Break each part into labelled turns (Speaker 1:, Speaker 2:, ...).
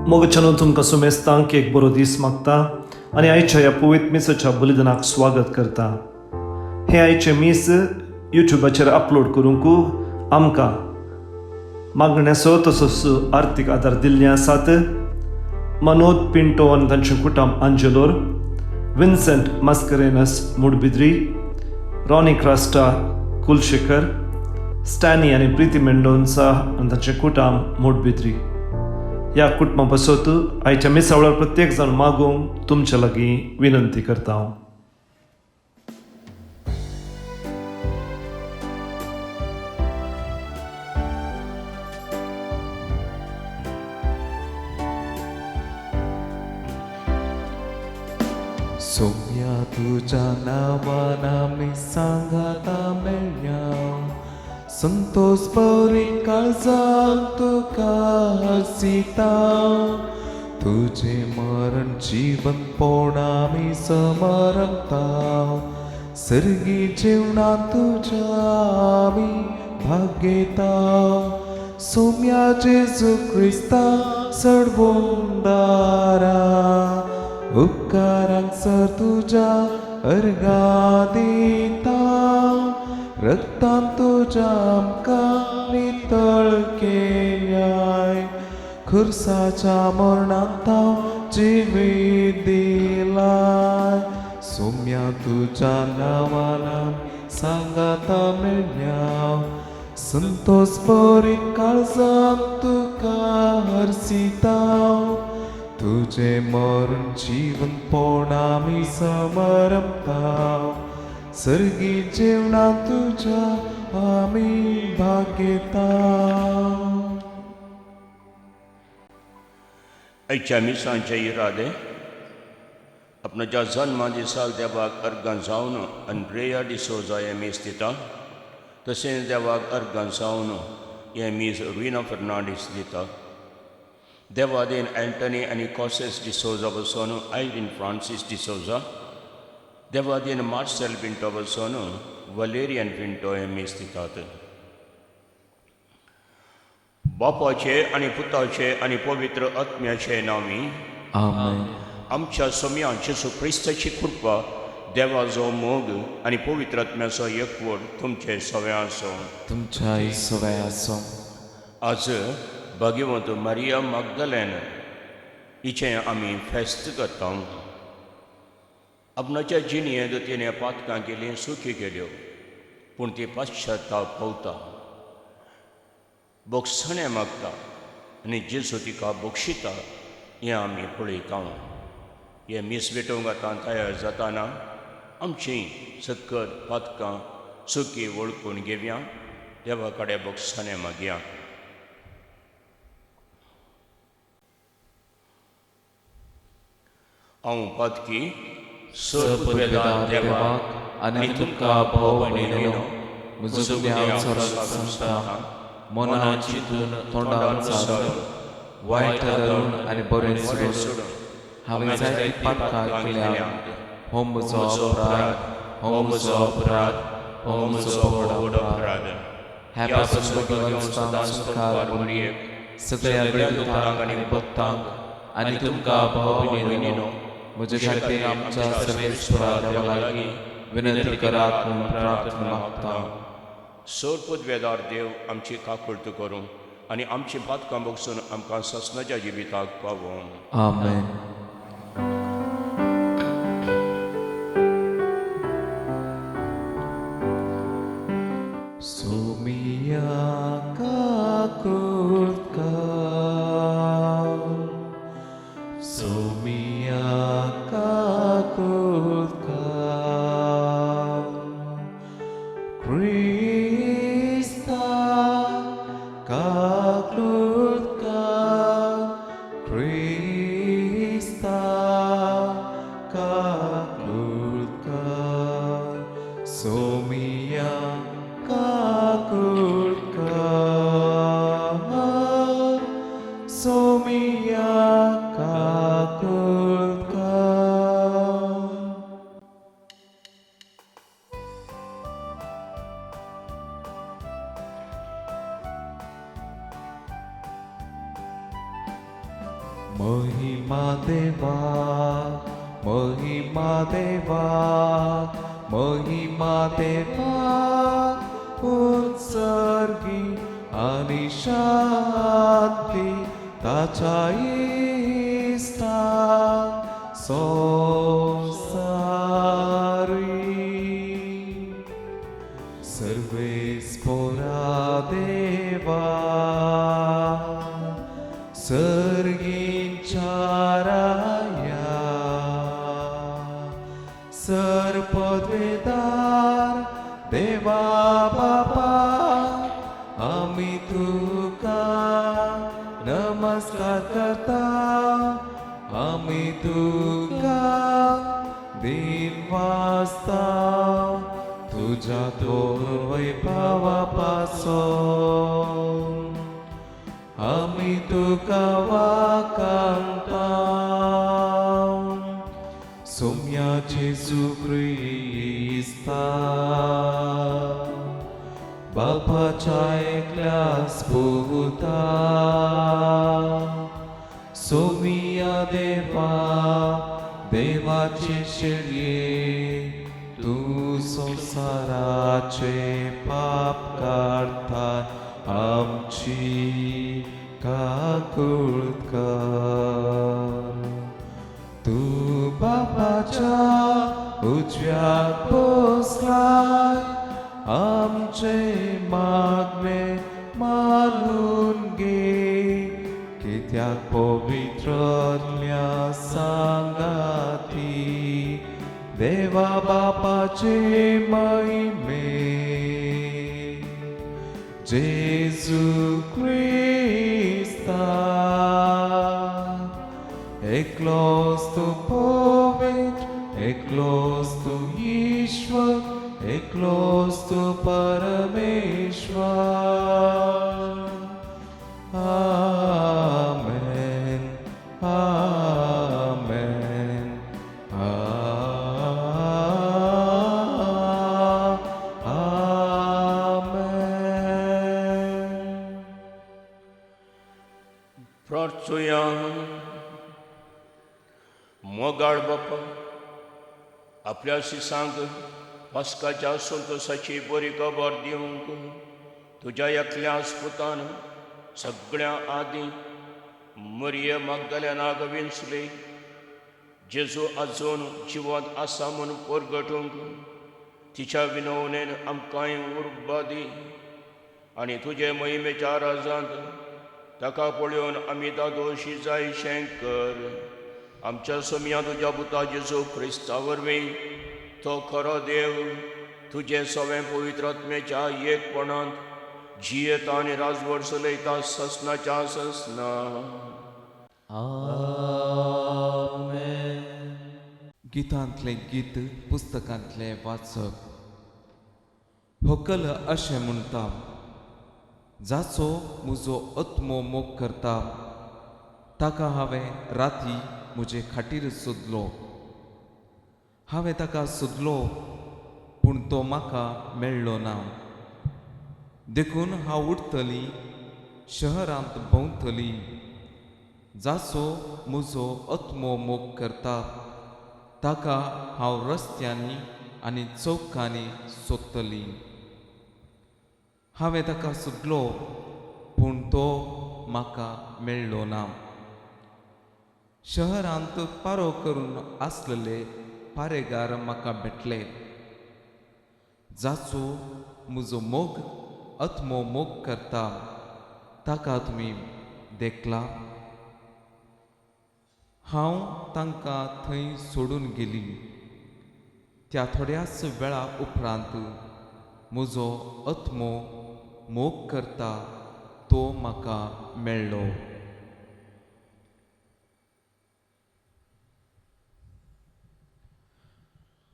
Speaker 1: मोगच्यान तुमकां सुमेस्तांक एक बरो दीस मागता आनी आयच्या ह्या पवित्र मिसाच्या बलिदानाक स्वागत करता. हे आयचे मीस युट्यूबाचेर अपलोड करूंक आमकां मागण्याचो तसोच आर्थीक आदार दिल्ले आसात. मनोज पिंटो आनी तांचे कुटुंब Angelore, Vincent Mascarenhas Mudbidri, Ronnie Crasta Kulshekar, Stany आनी प्रीती मेंडोन्सा आनी तांचे कुटुंब मुडबिद्री. ह्या कुटुंबा पासत आयच्या मिसावळार प्रत्येक जाण मागूंक तुमच्या लागीं विनंती करता हांव.
Speaker 2: सोम्या तुझ्या नावान आमी सांगाता मेळ्या, संतोष बरी काळजाक तुका हसिता. तुझे मरण जीवनपण आमी समरता, सर्गी जीवनात तुझ्या आमी भाग्येता. सोम्या जेजू क्रिस्ता सडवोंडारा, उपकारांक सर तुझ्या अर्गा दिता. रक्तान तुझ्या आमकां नितळ केल्याय, खुर्साच्या मरणांत हांव जिवीत दिलाय. सोम्या तुझ्या नांवान सांगाता मेळ्या, संतोष बरी काळजाक तुका हरसिता. तुझे मरण जीवनपण आमी समरता, सर्गी जीवनात तुझ्या आमी भाग्येता.
Speaker 3: आयच्या मिसांचे इरादे आपणाच्या जल्मा दिसाक देवाक अर्गां जावन अंद्रेया डिसोजा हें मीस दिता. तशेंच देवाक अर्गां जावन हें मीस रुइना फर्नांडीस दिता. देवादेन एंटनी आनी कॉसेस डिसोजा बसून आयरीन फ्रांसीस डिसोजा, देवादेन मार्सेल पिंटो बसून वलेरियन पिंटो हें मीस दितात. बापाचे आनी पुताचे आनी पवित्र आत्म्याचे नांवी
Speaker 2: आमेन.
Speaker 3: आमच्या सोम्या जेजू क्रिस्ताची कृपा, देवाचो मोग आनी पवित्र आत्म्याचो एकवट तुमचे सगळ्या आसूं.
Speaker 2: तुमच्याय सगळ्या आसूं.
Speaker 3: आज भगवंत मारिया मगदलेन हिचें आमी फेस्त करता. आपणाच्या जिणयेंत तिणें पातकां केलीं, सुखी केल्यो, पूण ती पाश्चाताप पावता, बोगसणे मागता आनी जेजू तिका बोगशिता हें आमी पळयता. हें मीस भेटोवंक आतां तयार जाताना आमचीं सकत पातकां सुखी वळखून घेवया, देवा कडेन बोगसणे मागया. हांव पातकी
Speaker 2: सर्पवेदार देवाक आनी तुमकां भाव भयणीनो, म्हजो गुन्यांव सराक सांगता. मनान चिंतून, तोंडान चालून, वायट धरून आनी बरें सोडून हांवें जायती पातकां केल्यात. हो म्हजो अपराध, हो म्हजो अपराध, हो म्हजो व्हड अपराध. ह्या पासून भगवान सुखार म्हणून सगळ्या गळदुतांक आनी भक्तांक आनी तुमकां भाव भयणीनो, म्हजे खातीर आमच्या सर्वेश्वरा देवा लागीं विनंती करात म्हूण प्रार्थना मागता.
Speaker 3: सर्पवेदार देव आमची काकूळट करूं आनी आमची पातकां बोगसून आमकां ससनाच्या जिविताक पावों.
Speaker 2: आमेन. सोमिया काकूळट, सोमिया काकूळट, क्रिस्ता काकूळट, क्रिस्ता काकूळट, सोमिया काकूळट, सोमिया काकूळट. महिमा देवा, महिमा देवा, महिमा देवा, उत्सर्गी आणि शांती ताच्या इष्टा संसारी. सर्वेस्परा देवा, सर्गींच्या राया, सर्पद्वेदार देवा बाबा, आम्ही तुका नमस्कार करता, आम्ही तुका दिन वाजता, तुझ्या थोर वैभवापासून आम्ही तुका वाकांता. सोम्या जेजू ख्रिस्ता, बापाच्या एकल्यास पुता, सोमिया देवा, देवाचे शेळये, तू संसाराचे पाप काढता, आमची काकूळ कर. तू बापाच्या उजव्यात बसलाय, आमचे मागणे मानून घे, कित्याक पवित्रल्या सांगाती देवा बापाचे महिमे. जेजू ख्रिस्ता, एकलोच तू पवित्र, एकलोच तू ईश्वर, एकलोच तू परमेश्वर. आमेन, आमेन, आमेन.
Speaker 3: प्रार्थुया. मोगाळ बापा, आपल्या शिसांक पास्काच्या संतोषाची बरी खबर दिवंक तुझ्या एकल्याच पुतान सगळ्या आदी मरिये मगदलेनाक विंचले, जेजू आजून जिवंत आसा म्हूण परगटूंक तिच्या विनवणेन आमकांय उर्बा दी, आनी तुजे महिमेच्या राजांत ताका पळोवन आमी दादोशी जायशें कर. आमच्या सोम्या तुज्या पुता जेजू ख्रिस्ता वरवीं तो खरो देव तुजे सवें पवित्र आत्मेच्या एकपणांत जियेता आनी राजवट चलयता ससनाच्या ससना.
Speaker 2: गितांतले गीत पुस्तकांतले वाचप. हकल अशें म्हणटा, जाचो म्हजो आत्मो मोग करता, ताका हांवें राती म्हजे खाटीर सोदलो. हांवें ताका सोदलो, पूण तो म्हाका मेळ्ळो ना. देखून हांव उठतलीं, शहरांत भोंवतलीं, जाचो म्हजो आत्मो मोग करता, ताका हांव रस्त्यांनी आनी चौकांनी सोदतलीं. हांवें ताका सोदलो, पूण तो म्हाका मेळ्ळो ना. शहरांत पारो करून आसलेले पारेगार म्हाका भेटले. जाचो म्हजो मोग आत्मो मोग करता, ताका तुमी देखला. हांव तांकां थंय सोडून गेली. त्या थोड्याच वेळा उपरांत म्हजो आत्मो मोग करता तो म्हाका मेळ्ळो.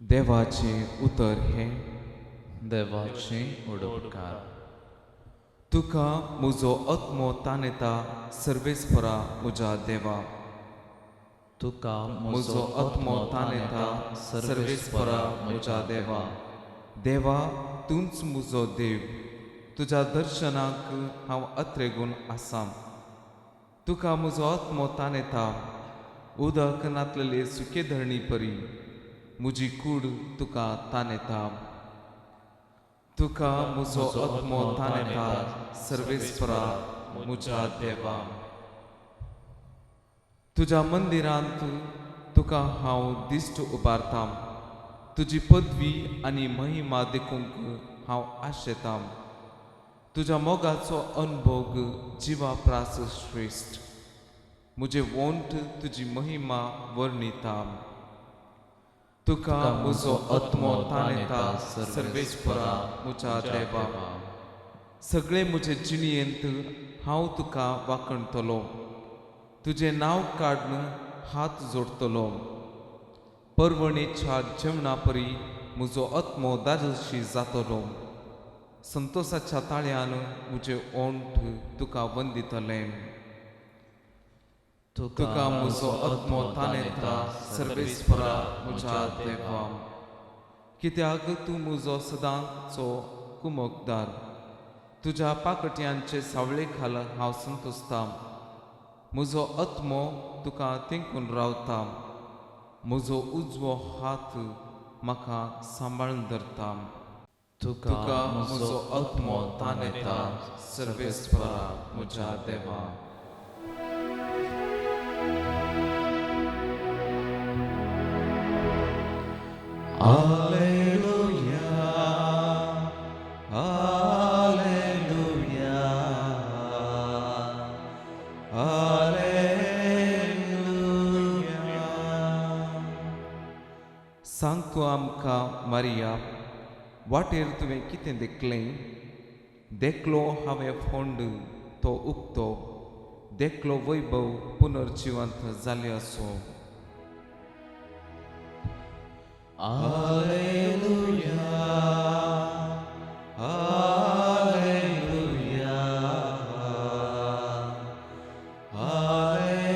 Speaker 2: देवाचे उतर हे.
Speaker 4: देवाचे उडोवकार.
Speaker 2: तुका म्हजो आत्मो ताणेता सर्वेस्परा म्हज्या देवा.
Speaker 4: तुका
Speaker 2: म्हजो आत्मो ताणेता सर्वेस्परा म्हज्या देवा. देवा, तूंच म्हजो देव. तुज्या दर्शनाक हांव अत्रेगून आसां. तुका म्हजो आत्मो ताणेता उदक नातलेले सुके धरणी परी म्हजी कूड तुका ताणेता तुका म्हजो आत्मो ताणेता सर्वेस्परा म्हज्या देवा तुज्या मंदिरांत तुका हांव दिश्ट उबारतां तुजी पदवी आनी महिमा देखूंक हांव आशेतां तुज्या मोगाचो अनुभव जिवा प्रास श्रेश्ठ म्हजे वोंट तुजी महिमा वर्णिता तुका म्हजो आत्मो ताणेता सर्वेस्परा म्हज्या देवा सगळे म्हजे जिणयेंत हांव तुका वाखणतलो तुजें नांव काडून हात जोडतलो परवणेच्या जेवणा परी म्हजो आत्मो दादोशी जातलो संतोशाच्या ताळ्यान म्हजे ओंठ तुका वंदितलें तुका म्हजो आत्मो ताणेता सर्वेस्परा म्हज्या देवा कित्याक तूं म्हजो सदांचो कुमकदार तुज्या पाकट्यांचे सावळे खाल हांव संतोसतां म्हजो आत्मो तुका तिंकून रावता म्हजो उजवो हात म्हाका सांबाळून धरता तुका म्हजो आत्मो ताणेता सर्वेस्परा म्हज्या देवा
Speaker 4: Alleluia, Alleluia, Alleluia.
Speaker 2: सांग तूं आमकां मारिया वाटेर तुवें कितें देखलें देखलो हांवें फोंड तो उक्तो देखलो वैभव पुनर्जिवंत जाले असो
Speaker 4: Alleluia, Alleluia, Alleluia.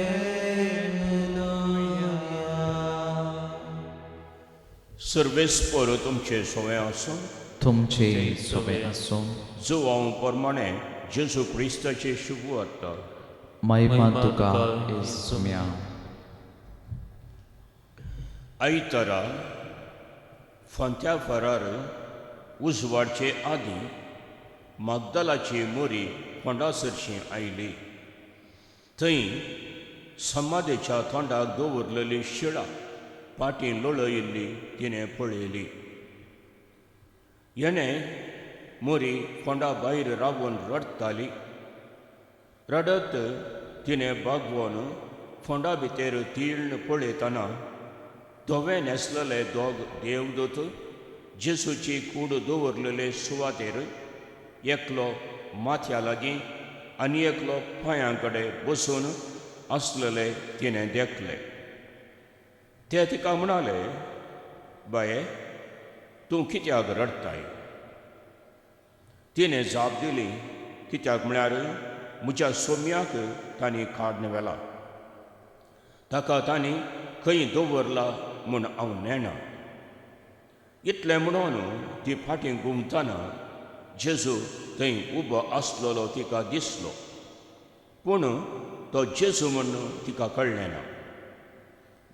Speaker 3: सर्वेस्पर तुमचे सोवे आसूं
Speaker 4: तुमचे सोबे आसूं
Speaker 3: जो हांव प्रमाणे जेजू क्रिस्ताचे शुभ वार्ता
Speaker 4: महिमा तुका येसुम्या
Speaker 3: आयतारा फांत्या फरार उजवाडचे आदीं मागदालाची मोरी फोंडासरशी आयली थंय समाधेच्या तोंडाक दवरलेली शिळा पाटी लोळयिल्ली तिणें पळयली येणें मोरी फोंडा भायर रावून रडताली रडत तिणें बागवून फोंडा भितर तीर्ण पळयतना धवे न्हेसलेले दोग देवदूत जेसूची कूड दवरलेले सुवातेर एकलो माथ्या लागीं आनी एकलो पांयां कडेन बसून आसलेले तिणें देखले ते तिका म्हणाले बाये तूं कित्याक रडताय तिणें जाप दिली कित्याक म्हळ्यार म्हज्या सोम्याक तांणी काडून व्हेला ताका तांणी खंय दवरला म्हूण हांव नेना इतलें म्हणून ती फाटीं घुमतना जेजू थंय उबो आसलेलो तिका दिसलो पूण तो जेजू म्हूण तिका कळ्ळें ना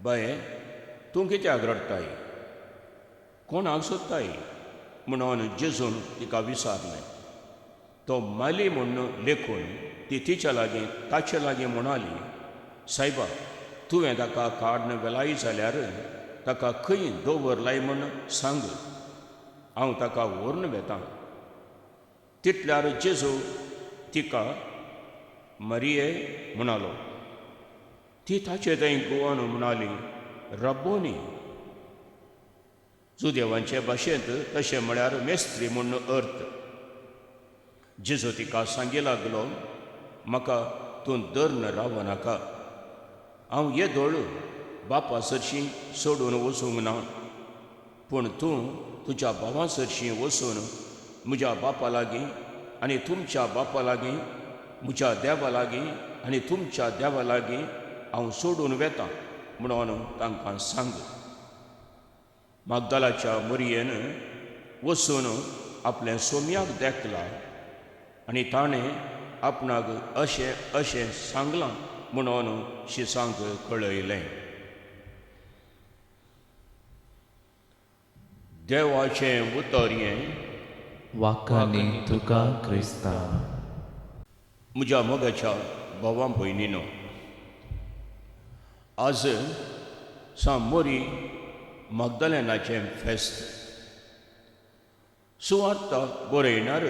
Speaker 3: बाये तूं कित्याक रडताय कोणाक सोदताय म्हणून जेजून तिका विचारलें तो माली म्हूण लेखून ती तिच्या लागीं ताचे लागीं म्हणाली सायबा तुवें ताका काडून व्हेलाय जाल्यार ताका खंय दवरलाय म्हूण सांग हांव ताका व्हरून वेतां तितल्यार जेजू तिका मरिये म्हणालो ती ताचे थंय गोवन म्हणाली रब्बोनी जुदेवांचे भाशेंत तशें म्हळ्यार मेस्त्री म्हूण अर्थ जेजू तिका सांगी लागलो म्हाका तूं धर्न रावनाका हांव येदोळ बापा सरशीं सोडून वचूंक ना पूण तूं तुज्या भावा सरशीं वचून म्हज्या बापा लागीं आनी तुमच्या बापा लागीं म्हज्या देवा लागीं आनी तुमच्या देवा लागीं हांव सोडून वेतां म्हणून तांकां सांग मागदालाच्या मरयेन वचून आपल्या सोम्याक देखला आनी ताणें आपणाक अशें अशें सांगलां म्हणून शिसांक कळयलें. देवाचें उतर हें.
Speaker 4: वाखाणी तुका क्रिस्ता.
Speaker 3: म्हज्या मोगाच्या भावां भयणीनो, आज मोरी मग्दलेनाचें फेस्त. सुवार्त बरयणार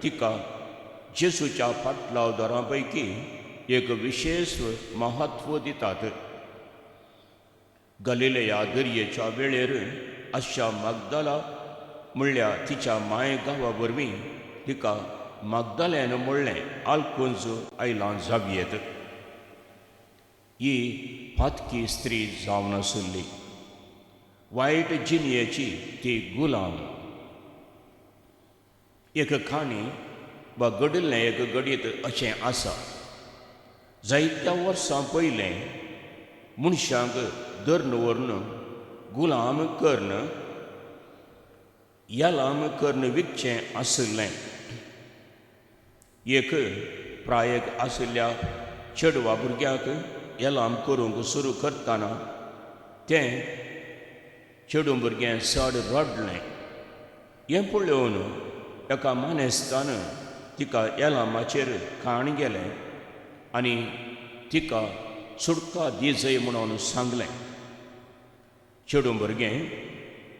Speaker 3: तिका जेसूच्या फाटलावदारां पैकी एक विशेष महत्व दितात. गलिलया दर्येच्या वेळेर अशा मग्दला म्हणल्या तिच्या माय गांवा वरवीं तिका मग्दलेन म्हणलें आल्कुंज आयलां जावियेत. ही फातकी स्त्री जावन आसली. वायट जिणयेची ती गुलाम. एक खाणी वा घडिल्लें एक घडीत अशें आसा. जायत्या वर्सां पयलें मनशांक धरून व्हरून गुलाम करून येलाम करून विकचें आसलें. एक प्रायेक आशिल्ल्या चेडवा भुरग्याक येलाम करूंक सुरू करतना तें चेडू भुरगें चड रडलें. हें पळोवन एका मानेस्तान तिका येलामाचेर खाण गेलें आनी तिका सुटका दी जय म्हणून सांगलें. चेडू भुरगें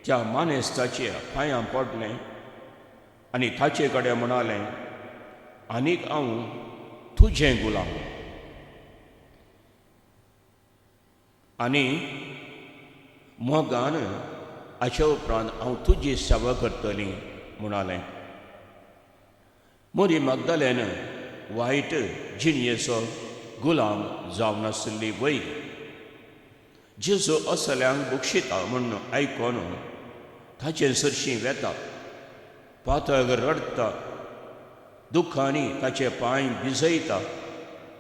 Speaker 3: त्या मानेस्ताच्या पांयां पडलें आनी ताचे कडेन म्हणालें, आनीक हांव तुजें गुलाम आनी मोगान हाचे उपरांत हांव तुजी सेवा करतलीं म्हणालें. मोरी मग्दलेन वायट जिणयेचो गुलाम जावन आसली वय. जेजू असल्यांक बुक्षिता म्हूण आयकोन ताचे सरशीं वेता. पातळ रडता. दुखांनी ताचे पांय भिजयता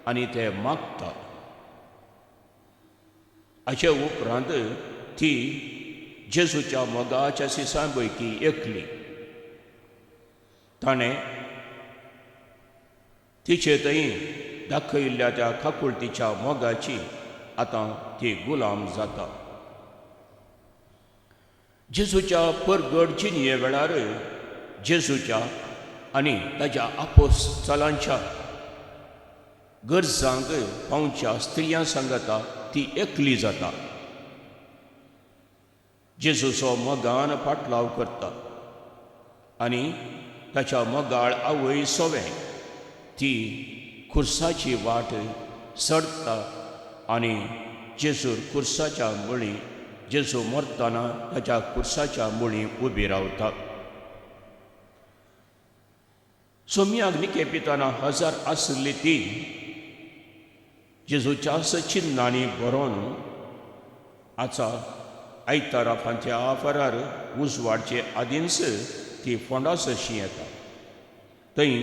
Speaker 3: आनी ते मागता. हाचे उपरांत ती जेजूच्या मोगाच्या सिसां पैकी एकली. ताणें तिचे थंय दाखयल्ल्या त्या काकुळतीच्या मोगाची आतां ती गुलाम जाता. जेजूच्या परगट जिणये वेळार जेजूच्या आनी ताच्या आपोस्तलांच्या गरजांक पावच्या स्त्रियां सांगता ती एकली जाता. जेजूचो मोगान पाटलाव करता आनी ताच्या मोगाळ आवय सोवें ती खुर्साची वाट सडता आनी जेजूर खुर्साच्या मुळी जेजू मरतना ताच्या खुर्साच्या मुळी उबी रावता. सोम्याक निकेपिताना हजार आसली ती जेजूच्या चिन्नांनी बरोवन आचा आयतारा फांत्या आफरार उजवाडचे आदींच ती फोंडासशी येता. थंय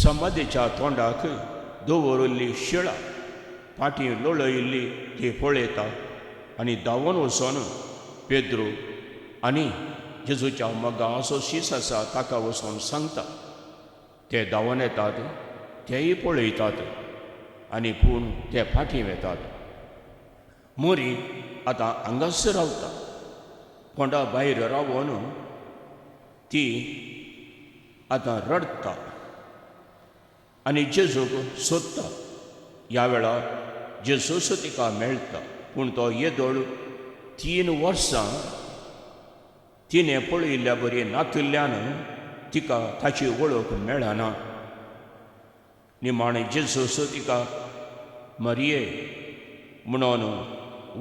Speaker 3: समाधीच्या तोंडाक दवरिल्ली शिळा फाटीं लोळयिल्ली ती पळयता आनी धांवन वचोन पेद्रू आनी जेजूच्या मोगाचो शीस आसा ताका वचोन सांगता. ते धांवन येतात. तेय पळयतात आनी पूण ते फाटीं वेतात. मोरी आतां हांगाच रावता. कोंडा भायर रावून ती आतां रडता आनी जेजूक सोदता. ह्या वेळार जेजूच तिका मेळटा. पूण तो येदोळ 3 वर्सां तिणें पळयिल्ल्या बरी नातिल्ल्यान तिका ताची वळख मेळना. निमाणें जेजूच तिका मरिये म्हणून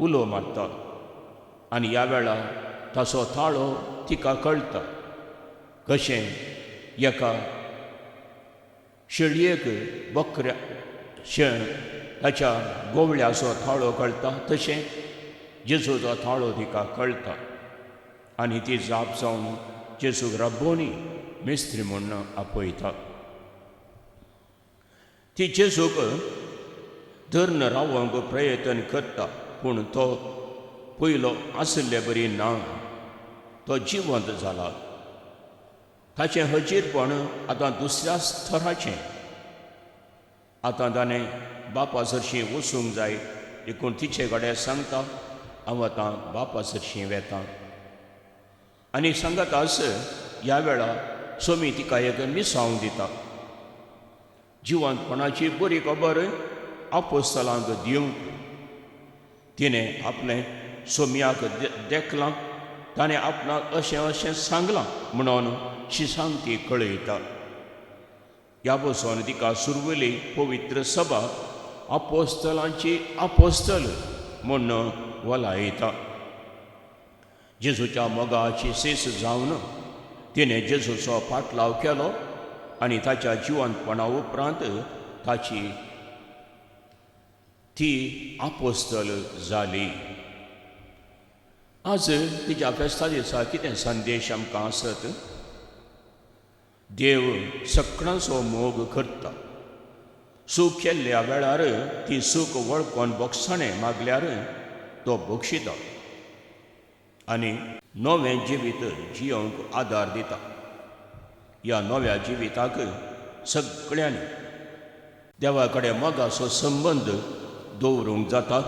Speaker 3: उलो मारता आनी ह्या वेळार ताचो ताळो तिका कळटा. कशें एका शेळयेक बकऱ्या शेण ताच्या गोवळ्याचो ताळो कळटा तशें जेजूचो ताळो तिका कळटा. आनी ती जाप जावन जेजूक रब्बोनी मेस्त्री म्हणून आपयता. ती जेजूक धरून रावंक प्रयत्न करता. पूण तो पयलो आसले बरी ना. तो जिवंत जाला. ताचें हजीरपण आतां दुसऱ्या स्थराचें. आतां ताणें बापा सरशीं वचूंक जाय देखून तिचे कडेन सांगता हांव आतां बापा सरशीं वेतां. आनी सांगाताच ह्या वेळा सोमी तिका एक मिसांव दिता. जिवंतपणाची बरी खबर आपोस्तलांक दिवंक तिणें आपलें सोमयाक देखलां ताणें आपणाक अशें अशें सांगलां म्हणून शिसांक ती कळयता. ह्या बसून तिका सुरवली पवित्र सभा आपोस्तलांची आपोस्तल म्हणून वलायता. जेजूच्या मोगाची सेस जावन तिणें जेजूचो फाटलाव केलो आनी ताच्या जिवंतपणा उपरांत ती आपोस्तल जाली. आज तिच्या फेस्ता दिसा कितें संदेश आमकां आसत? देव सगळ्यांचो मोग करता. सूख केल्ल्या वेळार ती सूख वळखून बोगसाणें मागल्यार तो बक्षिता आनी नवें जिवीत जियोंक आदार दिता. ह्या नव्या जिविताक सगळ्यांनी देवा कडेन मोगाचो संबंद दवरूंक जाता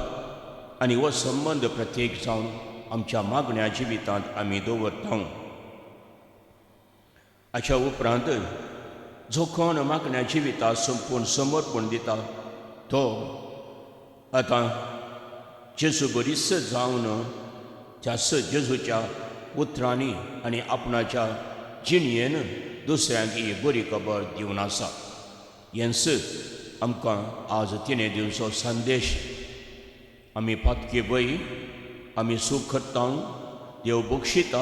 Speaker 3: आनी हो संबंद प्रत्येक जावन आमच्या मागण्या जिवितांत आमी दवरता. हाच्या उपरांत जो कोण मागण्या जिवितांत संपूर्ण समर्पण दिता तो आतां जेजू बरीच जावन त्या जेजूच्या उतरांनी आनी आपणाच्या जिणयेन दुसऱ्यांक ही बरी खबर दिवन आसा. हेंच आमकां आज तिणें दिवचो संदेश. आमी पातकी बई आमी सूख करता, देव बक्षिता,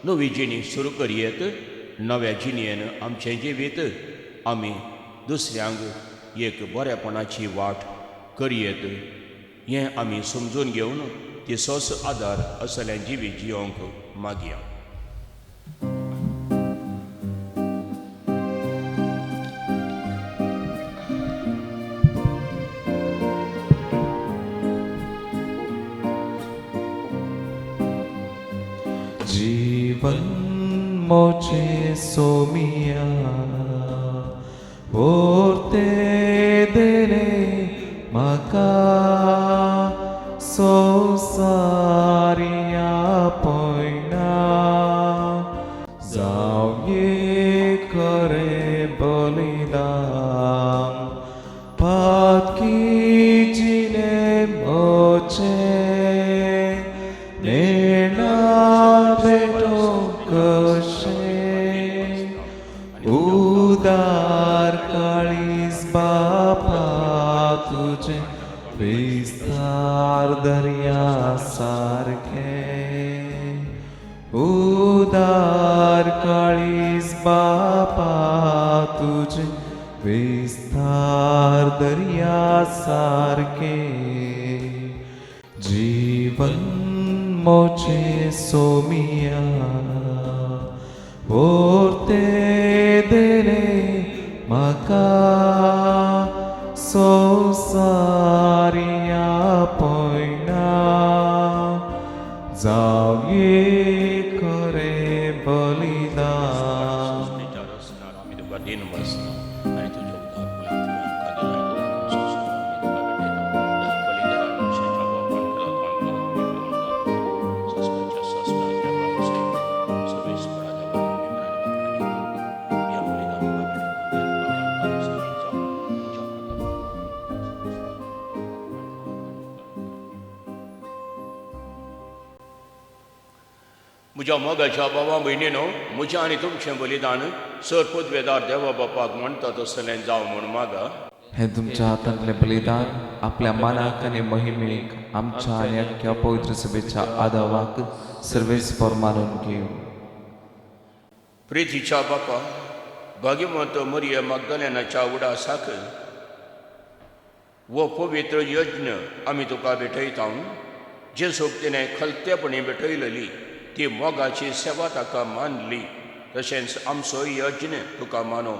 Speaker 3: नवी जिणी सुरू करयेत, नव्या जिणयेन आमचें जिवीत आमी दुसऱ्यांक एक बरेपणाची वाट करयेत. हें आमी समजून घेवन तिसोच आदार असलें जिवीत जियोंक मागया.
Speaker 4: जीवन मोचे सोमिया व्हरते देने म्हाका संवसारिया पयना जावं एक खरें बलिदान पातकी जिणे मोचे नेणा भेटो कशे उदार काळीज बापा तुझे विस्तार दर्या सारखे उदार काळीज बापा तुझे विस्तार दर्या सारखे जीवन मोचे सोमिया व्हरते देने म्हाका संवसारिया पयना जावं एक खरें बलिदान.
Speaker 3: आमी तुका दिन बसना आनी तुज्या उदार फुलांतल्यान म्हज्या मोगाच्या भावा भयणीनो, म्हजें आनी तुमचें बलिदान सर पदवेदार देवा बापाक म्हणटा तसलें जावं म्हूण मागा.
Speaker 4: हे तुमच्या हातांतले बलिदान आपल्या मानाक आनी महिमेक आमच्या आनी अख्ख्या पवित्र सभेच्या आदावाक सर्वेस्पर मानून घेव.
Speaker 3: प्रितीच्या बापा, भाग्यवंत मरिया मग्दलेनाच्या उडासाक वो पवित्र यज्ञ आमी तुका भेटयता. जेजूक तिणें खलतेपणी भेटयलेली ती मोगाची सेवा ताका मानली. तशेंच आमचो यज्ञ तुका मानो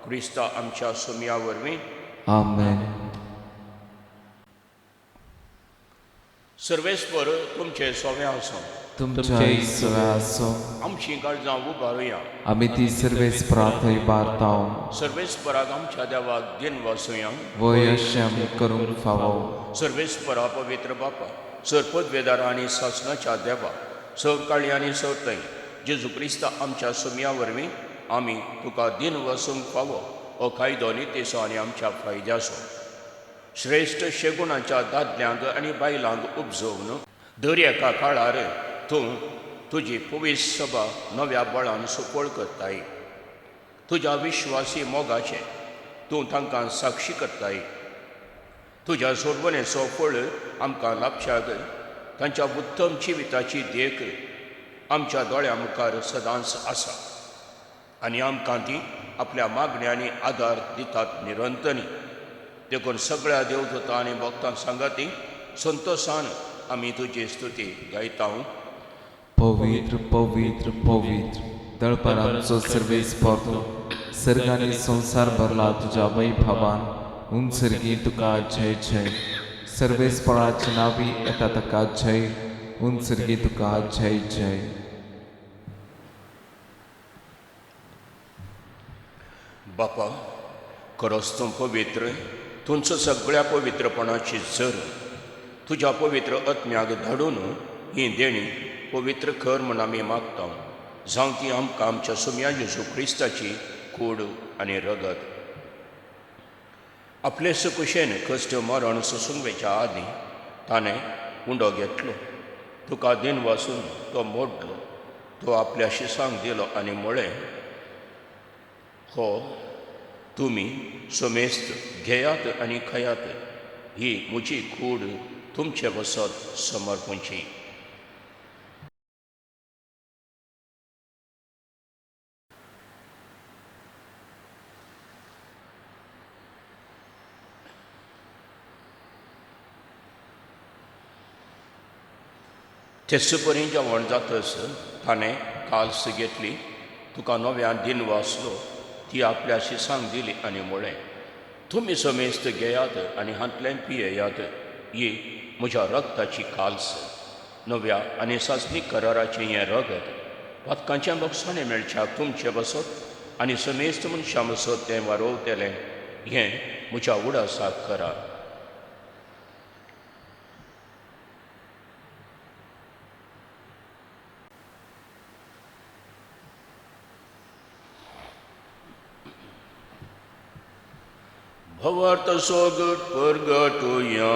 Speaker 3: क्रिस्ता आमच्या सोम्या वरवीं.
Speaker 4: आमेन.
Speaker 3: सर्वेस्पर तुमचे सोवे आसूं.
Speaker 4: तुमच्या इसव्यासो
Speaker 3: आमची काळजां उबारुया.
Speaker 4: आम्ही ती सर्वेस प्रार्थय बारताव
Speaker 3: सर्वेस्पराक आमच्या देवाक दिन वासुया.
Speaker 4: वयश्य आमी करूंक फावो
Speaker 3: सर्वेस्परा पवित्र बापा, सरपदवेदार आनी सासणाच्या देवा, सवकाळी आनी सवतय जेजू क्रिस्ता आमच्या सुमया वरवीं आमी तुका दिन वसूंक फावो हो कायदो नितेसो आनी आमच्या फायद्याचो. श्रेश्ठ शेगुणाच्या दादल्यांक आनी बायलांक उपजोवन दर एका काळार तूं तुजी पवित्र सभा नव्या बळान सुपळ करताय. तुज्या विश्वासी मोगाचे तूं तांकां साक्षी करताय. तुज्या सोडवणेचो फळ आमकां लाभशाक तांच्या उत्तम जिविताची देख आमच्या दोळ्या मुखार सदांच आसा आनी आमकां ती आपल्या मागण्यांनी आदार दितात निरंतनी. देखून सगळ्या देवदूतां आनी भक्तां सांगाती संतोशान आमी तुजी स्तुती गायता.
Speaker 4: पवित्र पवित्र पवित्र दळपरांचो सर्वेस परतो सर्गाने संसार भरला तुझ्या वैभवान उंचरगी तुका जय जय. सर्वेस पळाच्या नावी येता ताका जय. उंचरगी तुका जय जय.
Speaker 3: बापा, खरोच तूं पवित्र. तुमचो सगळ्या पवित्रपणाची झर तुज्या पवित्र आत्म्याक धाडून ही देणी पवित्र कर म्हूण आमी मागता. जावं ती आमकां आमच्या सुमया जेजू क्रिस्ताची कूड आनी रगत. आपले सुकुशेन कश्ट मरण सोसूंक वेच्या आदीं ताणें उंडो घेतलो. तुका दिन वासून तो मोडलो. तो आपल्या शिसांक दिलो आनी म्हळें, हो तुमी सोमेस्त घेयात आनी खयात. ही म्हजी कूड तुमचे वसत समर्पूंची. तेच परी जेवण जातस ताणें काल्स घेतली. तुका नव्यान दिन वाचलो. ती आपल्या शिसांक दिली आनी म्हळें, तुमी समेस्त घेयात आनी हांतल्यान पियेयात. ही म्हज्या रगताची काल्स, नव्या आनी सासणी कराराचें हें रगत. पातकांच्या नुकसाणें मेळच्याक तुमचे बसत आनी समेस्त मनशां बसत तें वारोवतेलें हें म्हज्या उडासाक करा. भवार्थ सोगट परगटुया.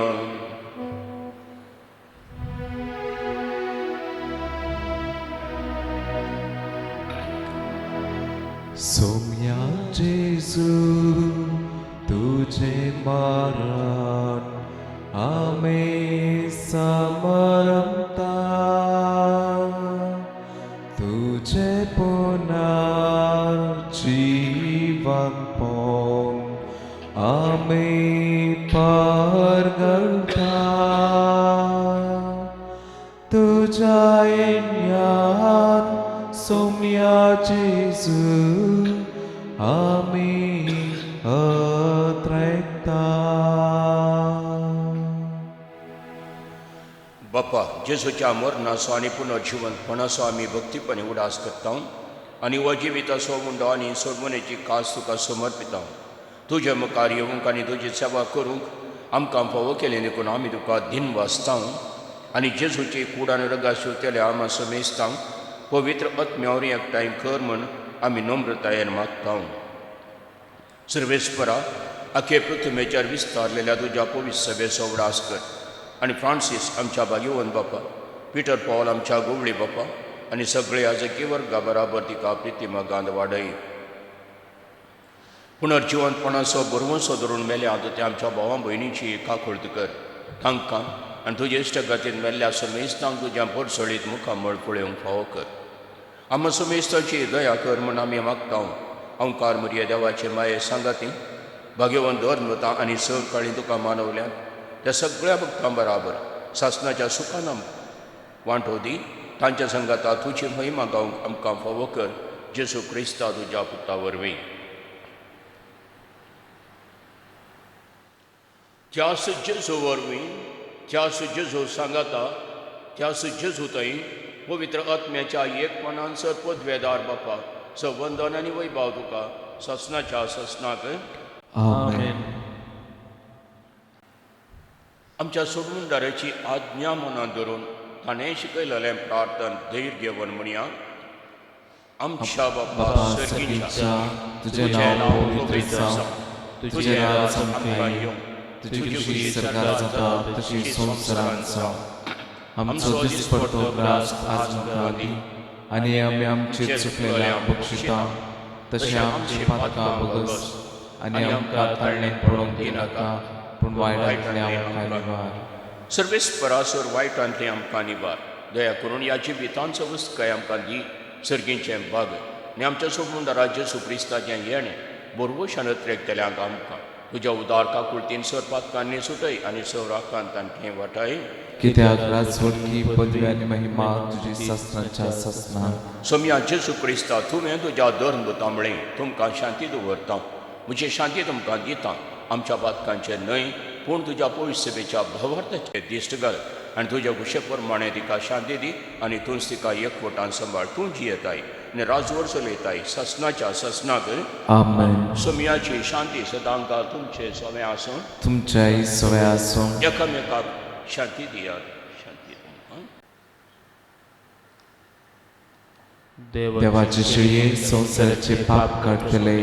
Speaker 4: सोम्या जेजू तुझे मरण आम्ही समरमता. तुझे पुनर्जीवन पावून आम्ही परगटा. तुझ्या येण्यान सोम्या जेजू आम्ही अत्रेकता.
Speaker 3: बापा, जेजूच्या मरणाचो आनी पुनर्जीवनपणाचो आमी भक्तीपणे उडास करता आनी हो जिविताचो उंडो आनी सोडवणेची कास तुका समर्पिता. तुजे मुखार येवंक आनी तुजी सेवा करूंक आमकां फावो केलें देखून आमी तुका दिन वाचता आनी जेजूची कुडान रगा शिवतेले आमा समेस्तां पवित्र आत्म्यावर एकठांय कर म्हूण आमी नम्रतायेन मागता. सर्वेस्परा, आखे पृथ्वीचेर विस्तारलेल्या तुज्या पवित्र सभेचो उडास कर आनी फ्रांसीस आमच्या भाग्यवन बापा, पिटर पॉल आमच्या गोवळी बापा आनी सगळे आजकी वर्गा बराबर तिका प्रितिमागांत वाडय. पुनर्जीवनपणाचो बरवंसो धरून मेल्यात ते आमच्या भावां भयणीची काकुळट कर. तांकां आनी तुजे इश्टगतीन मेल्ल्या समेस्तांक तुज्या परसळीत मुखामळ पळोवंक फावो कर. आम समेस्ताची दया कर म्हूण आमी मागता. ओंकार मरिये देवाचे माये सांगाती भाग्यवन धर्मता आनी सहकाळी तुका मानवल्यात त्या सगळ्या भक्तां बराबर सासणाच्या सुखान वांटो दी. तांच्या संगाता तुजी महिमा गावंक आमकां फावो कर. जेजू क्रिस्ता तुज्या पुता वरवीं. त्याच जेजू वरवीं त्या जेजू सांगाता त्या जेजू थंय पवित्र आत्म्याच्या एकपणान सरपदवेदार बापा संवंदन आनी वैभाव तुका ससनाच्या ससनाक
Speaker 4: आमेन.
Speaker 3: आमच्या सोडमुंडाराची आज्ञा मनात धरून ताणें शिकयलेलें प्रार्थन धैर्य घेवन म्हणया. आमच्या बापा सर्गीच्या
Speaker 4: तुझे नाव पवित्र जावं, तुझे राज आमकां येवं, तुझी खुशी स्वर्गात जाता तशी संवसारांत जावं. आमचो दिसपडटो ग्रास आज आमकां दी, आनी आमी आमचेर चुकलेल्या बक्षिता तशें आमची पातकां बगस, आनी आमकां ताळणेंत पडोवंक दिनाका, पूण वायटांतल्यान आमकां निवार.
Speaker 3: सर्वेस्परासोर वायटांतलें आमकां निबार. दया करून ह्या जिवितांचो वस्तकाय आमकां दी. सर्गींचें भाग आनी आमच्या सोडमुंडारा जेजू क्रिस्ताचें येणें बरोवशान रेगतल्यांक आमकां तुज्या उदार काकुळतीन सर पातकांनी सुटय आनी सौराकांत तांणी वाटाय.
Speaker 4: कित्याक राजवडकी पदवी आनी महिमा तुजी ससनाच्या ससनान.
Speaker 3: सोम्या जेजू क्रिस्ता तुवें तुज्या धर्म तांबळें तुमकां शांती दवरता. म्हजी शांती तुमकां दिता. आमच्या पातकांचेर न्हय पूण तुज्या पवित्र सभेच्या भावार्थाचेर दिश्ट घाल आनी तुज्या कुशे प्रमाणें तिका शांती दी आनी तूंच तिका एकवटान सांबाळ. तूं जियेताय आनी राजवड चलयताय ससनाच्या ससनाक.
Speaker 4: आमेन.
Speaker 3: सोम्याची शांती सदांकां तुमचे सोवे आसूं.
Speaker 4: तुमच्याय सवय आसूं.
Speaker 3: एकामेकाक शांती दियात. शांती तुमकां.
Speaker 4: देवाचे शिळये संवसाराचे पाप काडतले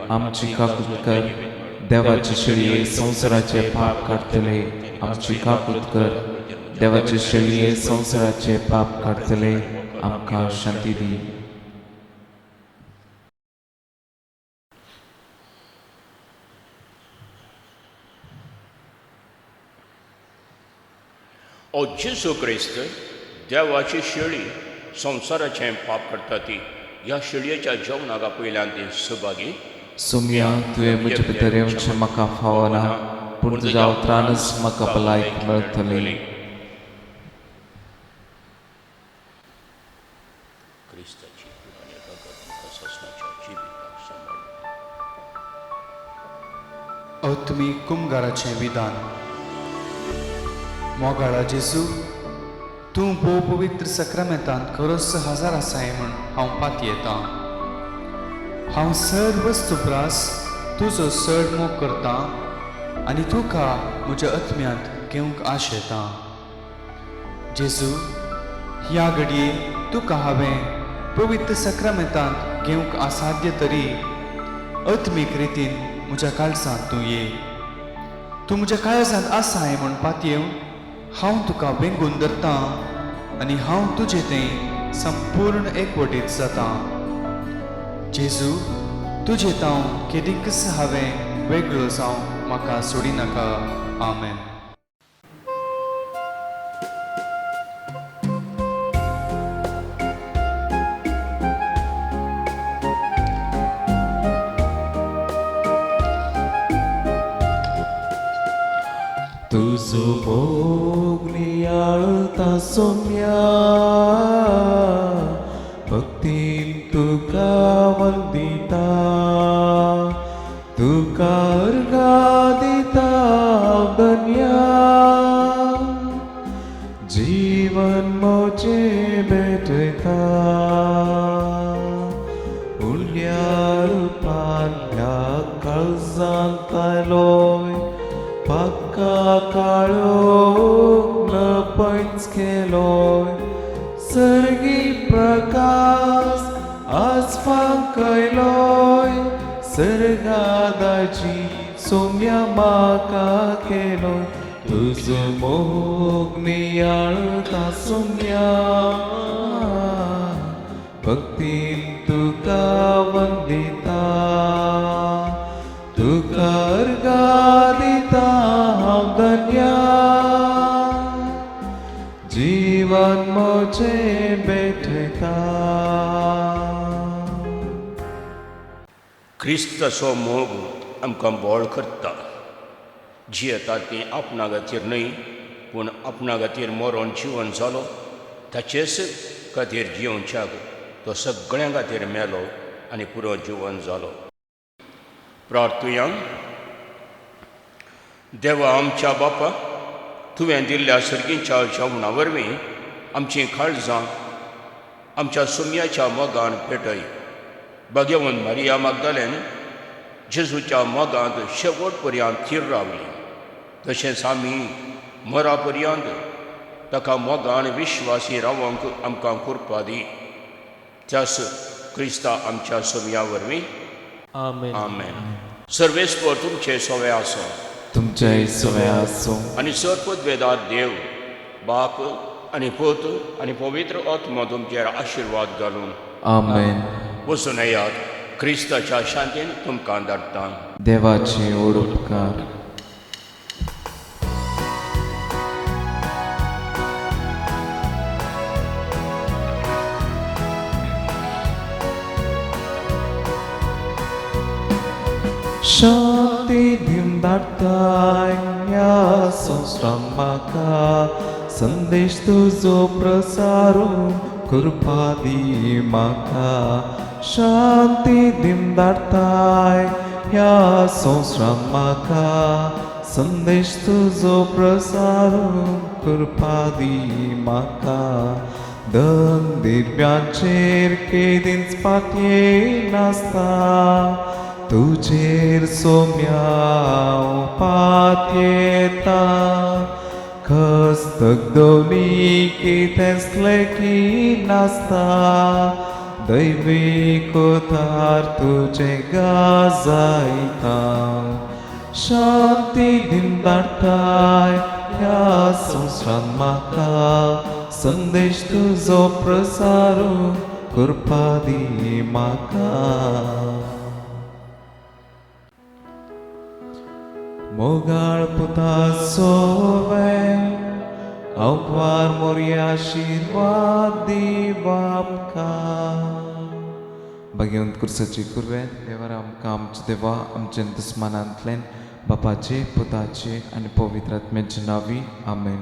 Speaker 4: आमची काकूट कर. देवाचे शिळये संवसाराचे पाप काडतले आमची काकूट कर. देवाचे शिळये संवसाराचे पाप काडतले आमकां शांती दी.
Speaker 3: ओ जेजू क्रिस्त देवाची शेळी संवसाराचें पाप करता ती ह्या शेळयेच्या जेवणाका पयल्यान ती सुभागी.
Speaker 4: सोम्या तुवें म्हजे भितर येवचें म्हाका फावना, पूण तुज्या उतरानच म्हाका भलायकी मेळटली.
Speaker 3: क्रिस्ताची ससनाच्या जिविताक सांबाळ.
Speaker 5: तुमी कुमगाराचें विधान. मोगाळा जेजू, तूं भोव पवित्र सक्रामेंतांत खरोच हजर आसाय म्हूण हांव पात येता. हांव सर्व वस्तुप्रास तुजो चड मोग करता आनी तुका म्हज्या आत्म्यांत घेवंक आश येता. जेजू, ह्या घडये तुका हांवें पवित्र सक्रामेंतांत घेवंक असाध्य तरी आत्मीक रितीन म्हज्या काळजांत तूं ये. तूं म्हज्या काळजांत आसाय म्हूण पातयेव हांव तुका वेंगून धरतां आनी हांव तुजें तें संपूर्ण एकवटीत जाता. जेजू, तुजें तांव केदींकच हांवें वेगळो जावं म्हाका सोडिनाका. आमेन.
Speaker 4: तुजो मोग नियाळता सोम्या, भक्तीन तुका वंदिता. तुका अर्गा दिता धन्या, जीवन मोचे भेटयता. उल्या रूपान ह्या काळजांत आयलोय, पक्का काळोख न पैंच केलोय. सर्गी प्रकाश आज फांकयलोय, सर्गादाची सोम्या म्हाका केलोय. तुजो मोग नियाळता सोम्या, भक्तीन तुका वंदिता. तुका अर्गा दिता हांव धन्या, जीवन मोचें भेटयता.
Speaker 3: क्रिस्ताचो मोग आमकां बोळ करता. जियेता ती आपणा खातीर न्हय पूण आपणा खातीर मरोन जिवन जालो. ताचेच खातीर जिवच्याक तो सगळ्यां खातीर मेलो आनी पुरो जिवन जालो. प्रार्थुया. देवा आमच्या बापा, तुवें दिल्ल्या सर्गींच्या जेवणा वरवीं आमचीं काळजां आमच्या सुमयाच्या मोगान पेटय. भाग्यवन मारिया मागदालेन जेजूच्या मोगांत शेवट पर्यंत थीर रावली. तशेंच आमी मरा पर्यंत ताका मोगान विश्वासी रावंक आमकां कृपा दी. त्याच क्रिस्ता आमच्या सुमया वरवीं
Speaker 1: आमेन.
Speaker 3: आमेन. सर्वेस्पर तुमचे सोवे आसो
Speaker 4: तुमच्या सवय आसो
Speaker 3: आनी सर्पद्वेदार देव बाप आनी पूत आनी पवित्र आत्मा तुमचेर आशिर्वाद घालून
Speaker 4: आमेन.
Speaker 3: वचून येयात. क्रिस्ताच्या शांतीन तुमकां धाडटा.
Speaker 4: देवाचे ओड उपकार. शांती दिवन धाडटाय ह्या संवसारांत म्हाका संदेश तुजो प्रसारून कृपा दी म्हाका. शांती दिवन धाडटाय ह्या संवसारांत म्हाका संदेश तुजो प्रसारून कृपा दी म्हाका. दन दिव्यांचेर केदींच पातये नासता तुजेर सोम्या पातयेता. खस्तक दोनी कितेंच लेकी नासता दैवीक उतार तुजे गाजायता. शांती दिवन धाडटाय ह्या संवसारांत म्हाका संदेश तुजो प्रसारून कृपा दी म्हाका. मोगाळ पुता सोवे अवकार मोर्या आशीर्वाद दी बापका. भगवंत कुर्साची कुरवें देवार आमकां आमचे देवा आमच्या दुस्मानांतल्यान बापाचे पुताचे आनी पवित्र आत्म्याचे नांवी आमेन.